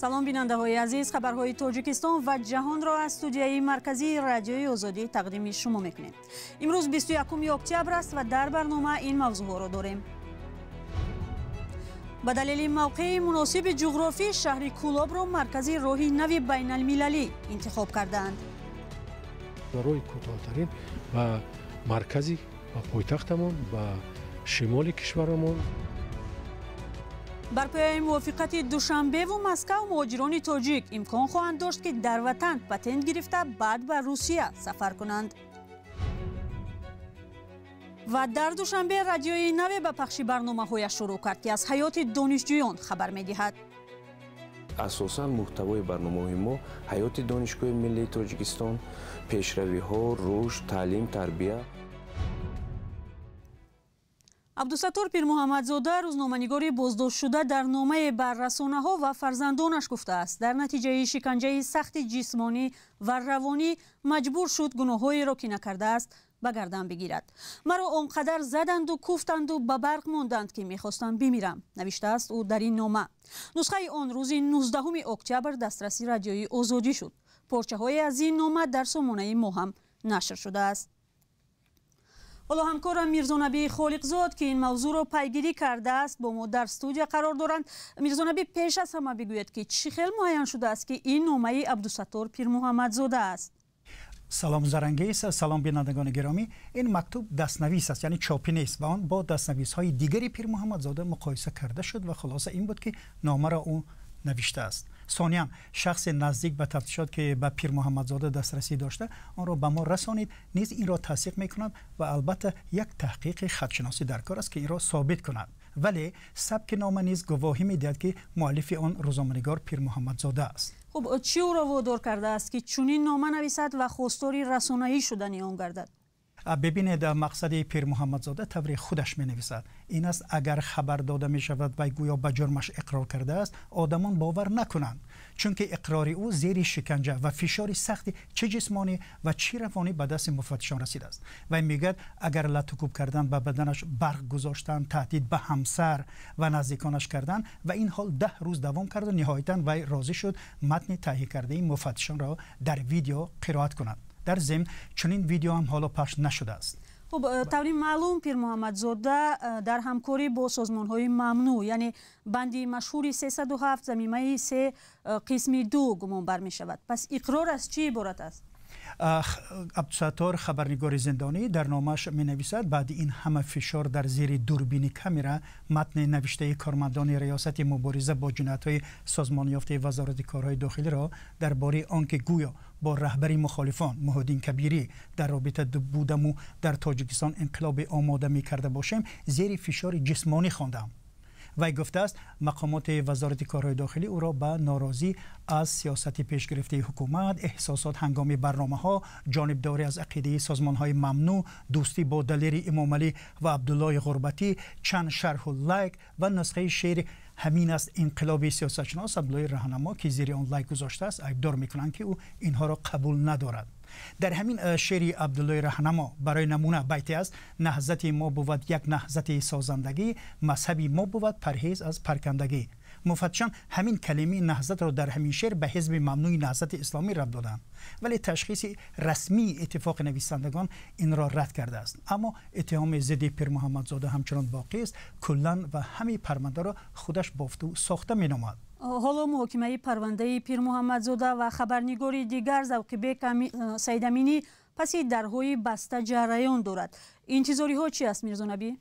سلام بیننده های عزیز، خبرهای تاجیکستان و جهان را از استودیوی مرکزی رادیوی آزادی تقدیم شما میکنیم. امروز 21 اکتبر است و در برنامه این موضوع را داریم. به دلیل موقع مناسب جغرافی شهر کولاب را مرکزی راهی نوی بین المللی انتخاب کردند. راهی کوتاه‌ترین و مرکزی و پایتختمان و شمال کشورمان. بر پایه موافقت دوشنبه و مسکو مهاجران تاجیک امکان خواهند داشت که در وطن پتنت گرفته بعد به روسیه سفر کنند. و در دوشنبه رادیوی نوی به پخش برنامه‌هایش شروع کرد که از حیات دانشجویان خبر می‌دهد. اساساً محتوای برنامه‌های ما حیات دانشگاه ملی تاجیکستان، پیشروی‌ها، رشد، تعلیم، تربیت. عبدالستار پیرمحمدزاده روزنامه‌نگار بازداشت شده در نامه بر رسانه‌ها و فرزندانش گفته است در نتیجه شکنجه سخت جسمانی و روانی مجبور شد گناه‌هایی را که نکرده است به گردن بگیرد. مرا آنقدر زدند و کوفتند و به برق ماندند که می‌خواستم بمیرم، نوشته است او در این نامه. نسخه آن روز 19 اکتبر دسترسی رادیوی آزادی شد. پارچه‌های از این نامه در سامانه ما هم نشر شده است. حالا همکارم میرزانبی خالقزاد که این موضوع را پیگیری کرده است با ما در استودیو قرار دارند. میرزانبی، پیش از همه بگوید که چی خیلی معین شده است که این نامه عبدالستار پیرمحمدزاده است؟ سلام زرنگیز، سلام بینندگان گرامی. این مکتوب دستنویس است، یعنی چاپی نیست و آن با دستنویس های دیگری پیرمحمدزاده مقایسه کرده شد و خلاصه این بود که نامه را او نوشته است. ثانیاً شخص نزدیک به تفتیشات که به پیرمحمدزاده دسترسی داشته آن را به ما رسانید، نیز این را تصدیق می‌کند و البته یک تحقیق خطشناسی در کار است که این را ثابت کند. ولی سبک نامه نیز گواهی می‌دهد که مؤلف آن روزنامه‌نگار پیرمحمدزاده است. خب چی او را وادار کرده است که چنین نامه نویسد و خواستار رسانه‌ای شدن آن گردد؟ ببینید، مقصد پیرمحمدزاده طور خودش می نویسد این است اگر خبر داده می شود و گویا به جرمش اقرار کرده است آدمان باور نکنند، چون که اقرار او زیر شکنجه و فشار سختی چه جسمانی و چه روانی به دست مفتشان رسیده است و میگه اگر لطکوب کردن به بدنش برق گذاشتن، تهدید به همسر و نزدیکانش کردن و این حال 10 روز دوام کرد و نهایتاً وی راضی شد متن تهیه کرده این مفتشان را در ویدیو قرائت کند. در ضمن چنین ویدیو هم حالا پخش نشده است. خب طوری معلوم پیرمحمدزاده در همکاری با سازمان‌های ممنوع، یعنی بندی مشهوری 307 ضمیمه 3 قسم 2 گمان بر می شود. پس اقرار از چی عبارت است؟ عبدالستار خبرنگار زندانی در نامش می نویسد بعد این همه فشار در زیر دوربین کامera متن نوشته کارمندان ریاست مبارزه با جنایت‌های سازمان یافته وزارت کارهای داخلی را درباره آنکه گویا با رهبری مخالفان محمدین کبیری در رابطه بودم و در تاجیکستان انقلاب آماده می کرده باشیم زیر فشار جسمانی خواندم. وی گفته است مقامات وزارت کارهای داخلی او را به ناراضی از سیاست پیش گرفته حکومت، احساسات هنگام برنامه‌ها، جانبداری از عقیده سازمان‌های ممنوع، دوستی با دلیر امامعلی و عبدالله غربتی، چند شرح و لایک و نسخه شعر همین است انقلاب سیاستشناس عبدالله رهنما که زیر آن لایک گذاشته است ایبدار می‌کنند که او اینها را قبول ندارد. در همین شعر عبدالله رهنما برای نمونه بیتی است: نهضت ما بود یک نهضت سازندگی، مذهبی ما بود پرهیز از پرکندگی. مفتشان همین کلمه نهضت را در همین شعر به حزب ممنوع نهضت اسلامی ربط دادند، ولی تشخیص رسمی اتفاق نویسندگان این را رد کرده است. اما اتهام ضد پیرمحمدزاده همچنان باقی است. کلاً و همین پرونده را خودش بافته و ساخته می‌نامد. حالا محاکمه پرونده پیرمحمدزاده و خبرنگاری دیگر ذوق‌بک سید امینی پس درهای بسته جریان دارد. انتظاری ها چی است میرزانبی؟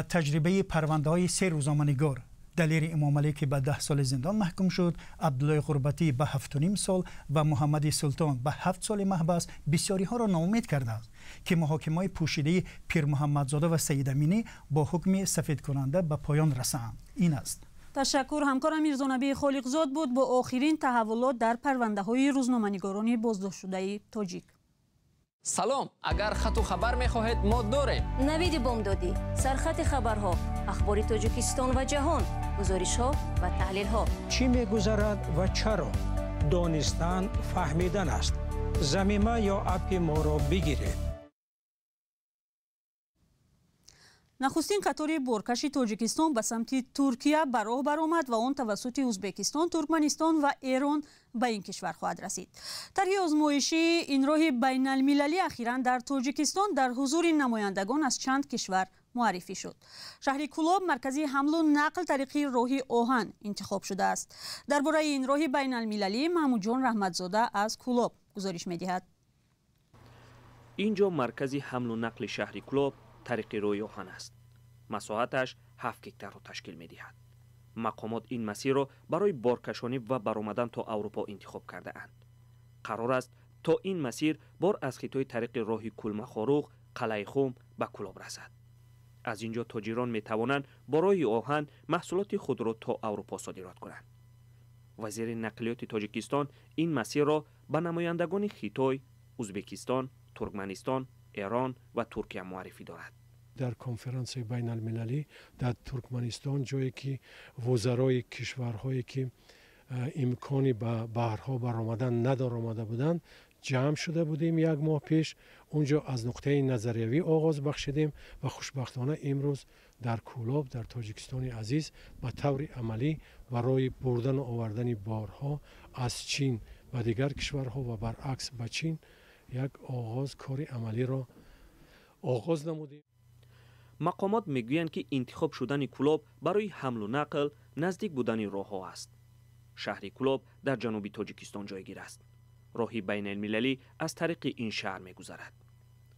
تجربه پرونده های 3 روزنامه‌نگار: دلیر امامعلی که به 10 سال زندان محکوم شد، عبدالله غربتی به 7.5 سال و محمد سلطان به 7 سال محبس بسیاری ها را ناامید کرده است که محاکمه پوشیده پیرمحمدزاده و سید امینی با حکم سفید کننده به پایان رساند. این است. تشکر. همکارم میرزانبی خالقزاد بود با آخرین تحولات در پرونده های روزنامه‌نگاران بازداشت شده تاجیک. سلام، اگر خط و خبر می‌خواهید ما داریم. نوید بامدادی، سرخط خبرها، اخبار تاجیکستان و جهان، گزارش‌ها و تحلیل‌ها. چی می‌گذرد و چرا؟ دانستن فهمیدن است. ضمیمه یا اپ ما را بگیرید. نخستین قطار بارکش تاجیکستان به سمت ترکیه به راه برآمد و آن توسط ازبکستان، ترکمنستان و ایران به این کشور خواهد رسید. طرح آزمایشی این راه بین المللی اخیراً در تاجیکستان در حضور نمایندگان از چند کشور معرفی شد. شهر کولاب مرکزی حمل و نقل طریقی راه آهن انتخاب شده است. درباره این راه بین المللی محمود جان رحمتزاده از کولاب گزارش می‌دهد. اینجا مرکزی حمل و نقل شهر کولاب طریق راه آهن است. مساحتش 7 هکتار را تشکیل می‌دهد. مقامات این مسیر را برای بارکشانی و برآمدن تا اروپا انتخاب کرده اند. قرار است تا این مسیر بار از خطای طریق راه کولمخاروق، قلعه خم به کولاب رسد. از اینجا تاجران می توانند با راه آهن محصولات خود را تا اروپا صادرات کنند. وزیر نقلیات تاجیکستان این مسیر را به نمایندگان خیتای، ازبکستان، ترکمنستان، ایران و ترکیه معرفی دارد. در کنفرانس بین المللی در ترکمنستان، جایی که وزرای کشورهایی که امکانی به بحرها برآمدن ندارآمده بودند جمع شده بودیم. یک ماه پیش اونجا از نقطه نظریوی آغاز بخشیدیم و خوشبختانه امروز در کولاب در تاجیکستان عزیز به طور عملی برای بردن و آوردن بارها از چین و دیگر کشورها و برعکس به چین یک کار عملی را آغاز نمودیم. مقامات میگویند که انتخاب شدن کولاب برای حمل و نقل نزدیک بودن راهها است. شهر کولاب در جنوب تاجیکستان جایگیر است. راهی بین المللی از طریق این شهر می‌گذرد.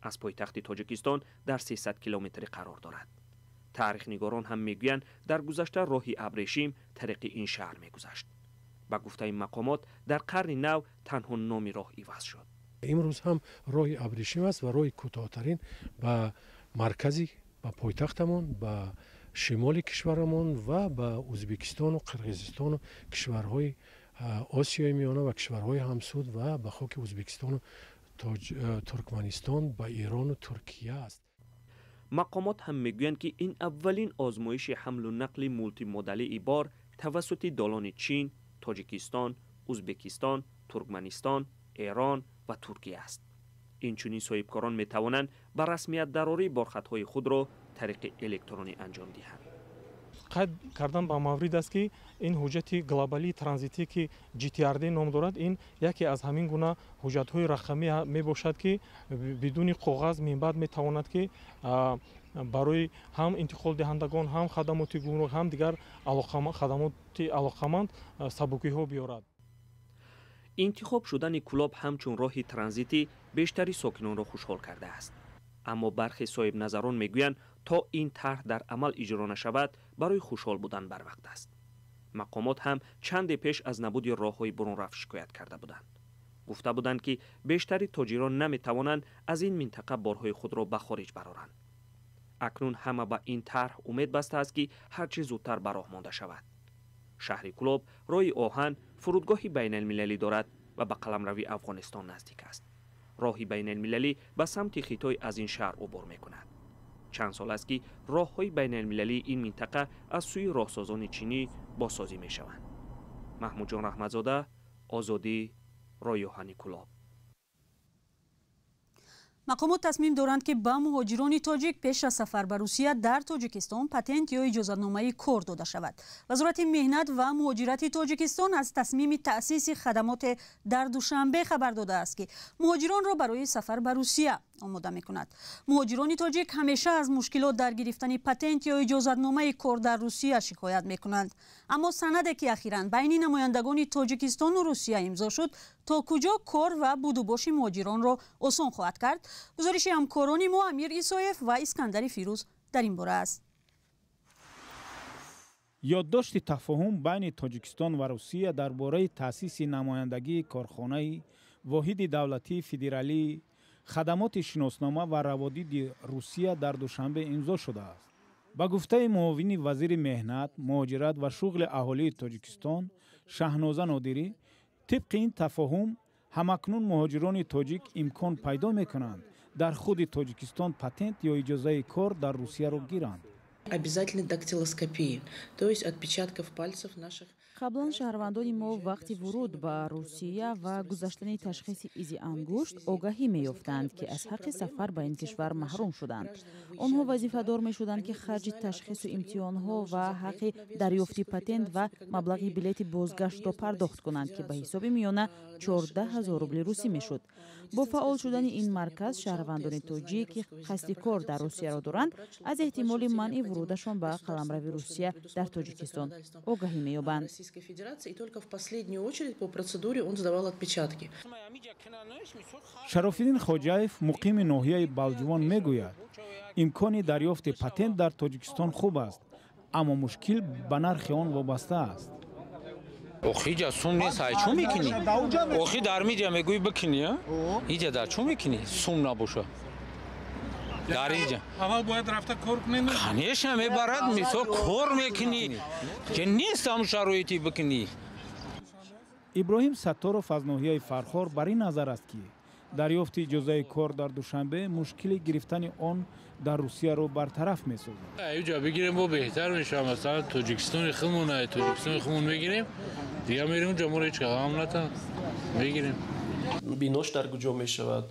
از پایتخت تاجیکستان در 300 کیلومتری قرار دارد. تاریخ نگاران هم میگویند در گذشته راهی ابریشم طریق این شهر می‌گذشت. با گفته مقامات در قرن نو تنها نام راه عوض شد. امروز هم راه ابریشم است و راه کوتاه‌ترین به مرکزی به پایتختمان، به شمال کشورمان و به ازبکستان و قرقیزستان و کشورهای آسیای میانه و کشورهای همسود و به خاک ازبکستان و ترکمنستان به ایران و ترکیه است. مقامات هم میگویند که این اولین آزمایش حمل و نقل مولتی مدلی بار توسط دالان چین، تاجیکستان، ازبکستان، ترکمنستان، ایران و ترکیه است. این چنین صاحبکاران می توانند به رسمیت دراری بارخطهای خود را طریق الکترونی انجام دهند. قید کردن با مورد است که این حجت گلوبالی ترانزیتی که GTRD نام دارد، این یکی از همین گونه حجت‌های رقمی می باشد که بدون کاغذ من بعد می تواند که برای هم انتقال دهندگان، هم خدمات گمرک، هم دیگر خدمات علاقمند سبکی‌ها بیارد. انتخاب شدن کولاب همچون راهی ترانزیتی بیشتری ساکنان را خوشحال کرده است. اما برخی صاحب نظران میگویند تا این طرح در عمل اجرا نشود برای خوشحال بودن بر وقت است. مقامات هم چند پیش از نبود راههای برون رفت شکایت کرده بودند. گفته بودند که بیشتری تاجران نمیتوانند از این منطقه بارهای خود را به خارج برارند. اکنون همه به این طرح امید بسته است که هرچه زودتر به راه مانده شود. شهر کولاب راه آهن فرودگاهی بین المللی دارد و به قلمروی افغانستان نزدیک است. راهی بین المللی به سمت خیتای از این شهر عبور می کند. چند سال است که راههای بین المللی این منطقه از سوی راهسازان چینی بازسازی می شوند. محمود جان رحمتزاده، آزادی، راه آهن کولاب. مقامات تصمیم دارند که به مهاجران تاجیک پیش از سفر به روسیه در تاجیکستان پتنت یا اجازه‌نامه کار داده شود. وزارت مهنت و مهاجرت تاجیکستان از تصمیم تأسیس خدمات در دوشنبه خبر داده است که مهاجران را برای سفر به روسیه آماده می‌کند. مهاجران تاجیک همیشه از مشکلات در گرفتن پتنت یا اجازه‌نامه کار در روسیه شکایت می‌کنند. اما سندی که اخیراً بین نمایندگان تاجیکستان و روسیه امضا شد تا کجا کار و بود و باش مهاجران را آسان خواهد کرد. گزارش همکاران ما امیر ایسایف و اسکندر فیروز در این باره است. یادداشت تفاهم بین تاجیکستان و روسیه درباره تأسیس نمایندگی کارخانه واحد دولتی فدرالی خدمات شناسنامه و روادید روسیه در دوشنبه امضا شده است. با گفته معاون وزیر مهنت، مهاجرت و شغل اهالی تاجیکستان شهنازه نادری، طبق این تفاهم همکنون مهاجران تاجیک امکان پیدا می‌کنند در خود تاجیکستان پتنت یا اجازه کار در روسیه را گیرند. обязательной дактилоскопии, то есть отпечатков пальцев наших. қаблан шаҳрвандони мо вақти вуруд ба Русия ва гузаштани ташхиси изи ангушт огаҳӣ меёфтанд ки аз ҳаққи сафар ба ин кишвар маҳрум шуданд. онҳо вазифадор мешуданд ки харҷи ташхису имтиҳонҳо ва ҳаққи дарёфти патент ва маблағи билети бозгаштро пардохт кунанд ки ба ҳисоби миёна 14 000 рубли русӣ мешуд. бо фаъол шудани ин марказ шаҳрвандони тоҷик ки қасди кор дар Русияро доранд аз эҳтимоли манъи вурудашон ба қаламрави Русия дар Тоҷикистон огаҳӣ меёбанд. Федерации, и только в последнюю очередь по процедуре он сдавал отпечатки. Шарофиддин Хоҷаев, муқими ноҳияи Балҷувон мегӯяд, имкони дарёфти патент дар Тоҷикистон хуб аст, аммо мушкил ба нархи он вобаста аст. охи ҷа сум нест, ай чӣ мекунӣ? охи дар мидия мегӯӣ бикунӣ, иҷа дар чӣ мекунӣ? Сум набоша. Дар иҷа. Аввал бояд рафта кор кунӣ? Конечно, мебарад, мисол кор мекунӣ. Ки нест ҳам шароити бикунӣ. Иброҳим Сатторов аз ноҳияи Фархор бар ин назар аст ки дарёфти иҷозаи кор дар Душанбе мушкили гирифтани он дар Русияро бартараф месозад. Иҷа бигирем бо беҳтар мешавад, масалан Тоҷикистони худмон, Тоҷикистони худмон мегирем, дига мерем унҷа моро ҳеҷ ғам натан мегирем. бинош дар куҷо мешавад?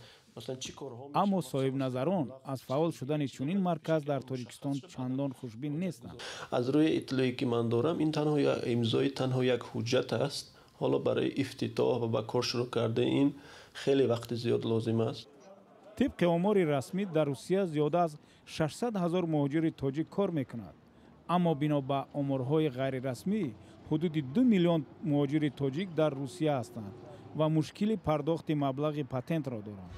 аммо соҳибназарон аз фаъол шудани чунин марказ дар Тоҷикистон чандон хушбин нестанд. аз рӯи иттилоие ки ман дорам, ин танҳо имзои танҳо як ҳуҷҷат аст. ҳоло барои ифтитоҳ ва ба кор шурӯъ карда ин хеле вақти зиёд лозим аст. тибқи омори расмӣ дар Русия зиёда аз 600 000 муҳоҷири тоҷик кор мекунад. аммо бино ба оморҳои ғайрирасмӣ ҳудуди 2 миллион муҳоҷири тоҷик дар Русия ҳастанд ва мушкили пардохти маблағи патентро доранд.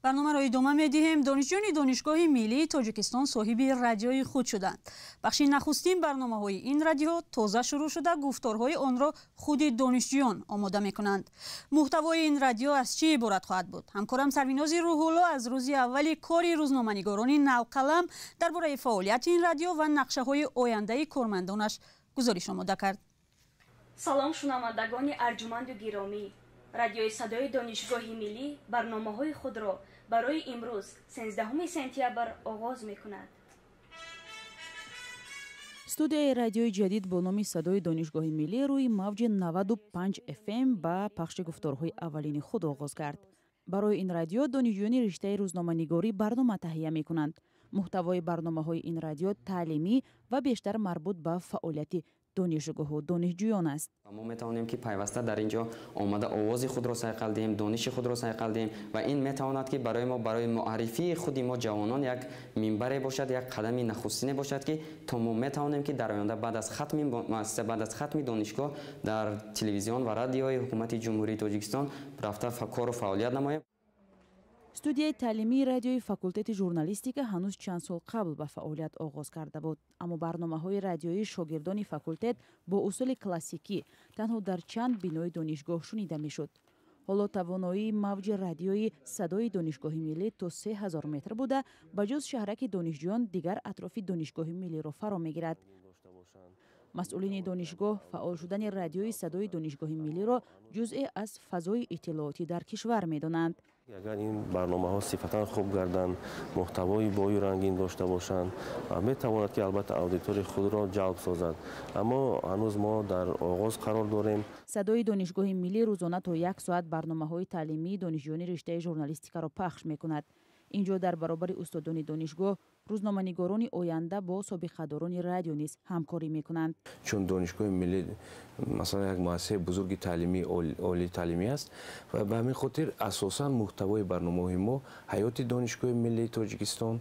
برنامه را ادامه می‌دهیم. دانشجویان دانشگاه ملی تاجیکستان صاحب رادیوی خود شدند. بخش نخستین برنامه‌های این رادیو تازه شروع شده گفتارهای آن را خود دانشجویان آماده می‌کنند. محتوای این رادیو از چه عبارت خواهد بود؟ همکارم سرویناز روح‌الله از روز اول کار روزنامه‌نگاران نوقلم درباره فعالیت این رادیو و نقشه‌های آینده کارمندانش گزارش آماده کرد. سلام شنوندگان ارجمند و گرامی. رادیوی صدای دانشگاه ملی برنامه‌های خود را برای امروز 13 سپتامبر آغاز می‌کند. студияи радиои ҷадид бо номи садои донишгоҳи миллӣ рӯи мавҷи 95 FM ба пахши гуфторҳои аввалини худ оғоз кард. барои ин радио донишҷӯёни риштаи рӯзноманигорӣ барнома таҳия мекунанд. муҳтавои барномаҳои ин радио таълимӣ ва бештар марбут ба фаъолияти донишгоҳу донишҷӯён аст. мо метавонем ки пайваста дар ин ҷо омада овози худро сайқал диҳем, дониши худро сайқал диҳем ва ин метавонад ки барои мо барои муаррифии худи мо ҷавонон як минбаре бошад, як қадами нахустине бошад ки то мо метавонем ки дар оянда баъд аз хатми муассиса, баъд аз хатми донишгоҳ дар телевизион ва радиои ҳукумати ҷумҳурии Тоҷикистон рафта кору фаъолият намоем. студияи таълимии радиои факултети журналистика ҳанӯз чанд сол қабл ба фаъолият оғоз карда буд, аммо барномаҳои радиоии шогирдони факултет бо усули классикӣ танҳо дар чанд бинои донишгоҳ шунида мешуд. ҳоло тавоноии мавҷи радиои садои донишгоҳи миллӣ то 3000 метр буда ба ҷуз шаҳраки донишҷӯён дигар атрофи донишгоҳи миллиро фаро мегирад. масъулини донишгоҳ фаъол шудани радиои садои донишгоҳи миллиро ҷузъе аз фазои иттилоотӣ дар кишвар медонанд. агар ин барномаҳо сифатан хуб гарданд, муҳтавои бою рангин дошта бошанд, метавонад ки албатта аудиторияи худро ҷалб созад. аммо ҳанӯз мо дар оғоз қарор дорем. садои донишгоҳи миллӣ рӯзона то 1 соат барномаҳои таълимии донишҷӯёни риштаи журналистикаро пахш мекунад. инҷо дар баробари устодони донишгоҳ рӯзноманигорони оянда бо собиқадорони радио низ ҳамкорӣ мекунанд. чун донишгоҳи миллӣ масалан як муассисаи бузурги таълимии олии таълимӣ аст ва ба ҳамин хотир асосан муҳтавои барномаҳои мо ҳаёти донишгоҳи миллии Тоҷикистон,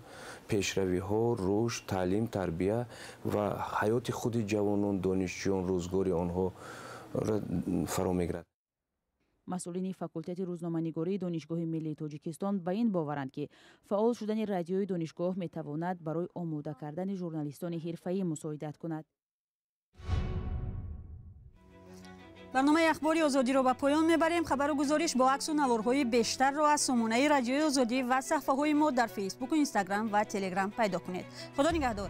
пешравиҳо, рушд, таълим, тарбия ва ҳаёти худи ҷавонон, донишҷӯён, рӯзгори онҳо фаро мегирад. масъулини факултети рӯзноманигории донишгоҳи миллии Тоҷикистон ба ин боваранд ки фаъол шудани радиои донишгоҳ метавонад барои омода кардани журналистони ҳирфаӣ мусоидат кунад. برنامه اخباری آزادی را به پایان میبریم. خبر و گزارش با عکس و نوارهای بیشتر را از سامانه رادیوی آزادی و صفحه های ما در فیسبوک و اینستاگرام و تلگرام پیدا کنید. خدا نگهدار.